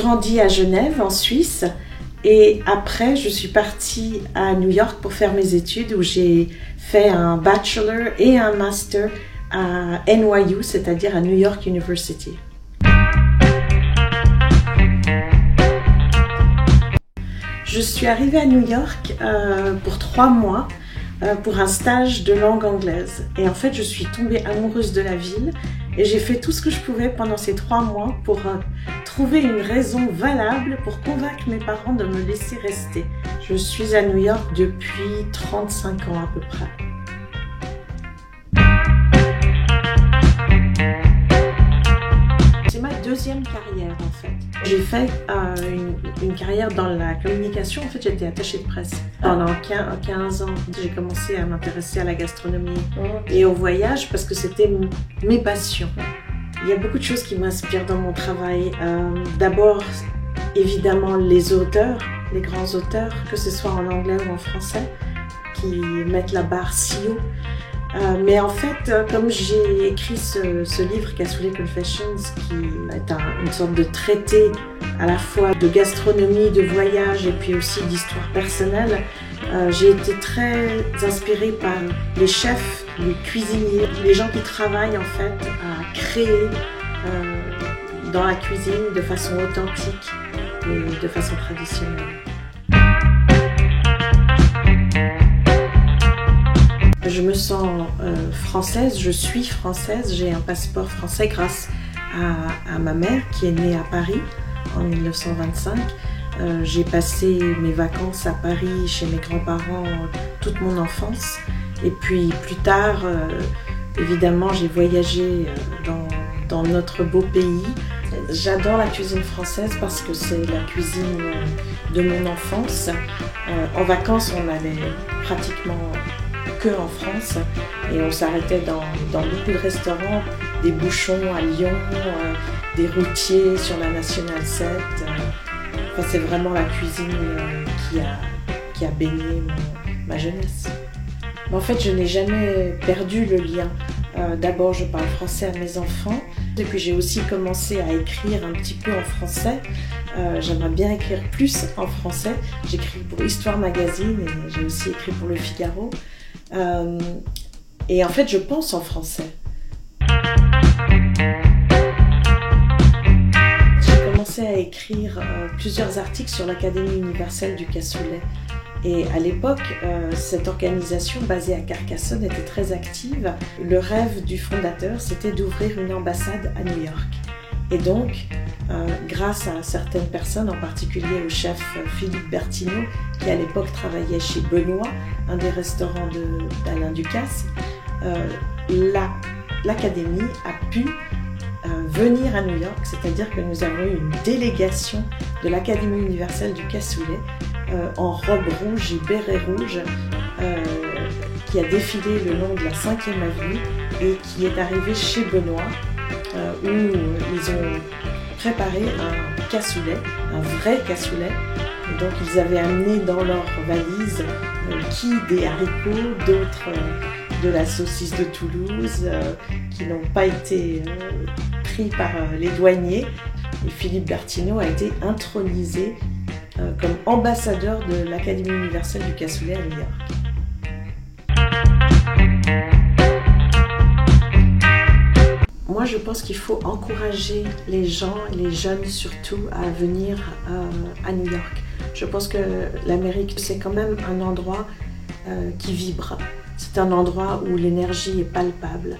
grandi à Genève, en Suisse. Et après, je suis partie à New York pour faire mes études où j'ai fait un bachelor et un master à NYU, c'est-à-dire à New York University. Je suis arrivée à New York pour 3 mois pour un stage de langue anglaise. Et en fait, je suis tombée amoureuse de la ville et j'ai fait tout ce que je pouvais pendant ces 3 mois pour trouver une raison valable pour convaincre mes parents de me laisser rester. Je suis à New York depuis 35 ans à peu près. C'est ma deuxième carrière en fait. J'ai fait une carrière dans la communication. En fait, j'étais attachée de presse. Pendant 15 ans, j'ai commencé à m'intéresser à la gastronomie et au voyage parce que c'était mes passions. Il y a beaucoup de choses qui m'inspirent dans mon travail. D'abord, évidemment, les auteurs, les grands auteurs, que ce soit en anglais ou en français, qui mettent la barre si haut. Mais en fait, comme j'ai écrit ce livre, Cassoulet Confessions, qui est une sorte de traité à la fois de gastronomie, de voyage et puis aussi d'histoire personnelle, j'ai été très inspirée par les chefs, les cuisiniers, les gens qui travaillent en fait à créer dans la cuisine de façon authentique et de façon traditionnelle. Je me sens française, je suis française, j'ai un passeport français grâce à ma mère qui est née à Paris en 1925. J'ai passé mes vacances à Paris chez mes grands-parents toute mon enfance et puis plus tard, évidemment, j'ai voyagé dans notre beau pays. J'adore la cuisine française parce que c'est la cuisine de mon enfance. En vacances, on allait pratiquement que en France et on s'arrêtait dans beaucoup de restaurants, des bouchons à Lyon, des routiers sur la Nationale 7. Enfin, c'est vraiment la cuisine qui a baigné ma jeunesse. Mais en fait, je n'ai jamais perdu le lien. D'abord, je parle français à mes enfants et puis j'ai aussi commencé à écrire un petit peu en français. J'aimerais bien écrire plus en français. J'écris pour Histoire Magazine et j'ai aussi écrit pour Le Figaro. Et en fait, je pense en français. J'ai commencé à écrire plusieurs articles sur l'Académie universelle du cassoulet. Et à l'époque, cette organisation basée à Carcassonne était très active. Le rêve du fondateur, c'était d'ouvrir une ambassade à New York. Et donc, grâce à certaines personnes, en particulier au chef Philippe Bertineau, qui à l'époque travaillait chez Benoît, un des restaurants d'Alain Ducasse, l'Académie a pu venir à New York, c'est-à-dire que nous avons eu une délégation de l'Académie universelle du cassoulet en robe rouge et béret rouge qui a défilé le long de la 5e avenue et qui est arrivée chez Benoît où ils ont préparé un cassoulet, un vrai cassoulet. Et donc ils avaient amené dans leur valise qui des haricots, d'autres de la saucisse de Toulouse qui n'ont pas été pris par les douaniers. Et Philippe Bertineau a été intronisé comme ambassadeur de l'Académie universelle du cassoulet à New York. Moi, je pense qu'il faut encourager les gens, les jeunes surtout, à venir à New York. Je pense que l'Amérique, c'est quand même un endroit qui vibre. C'est un endroit où l'énergie est palpable.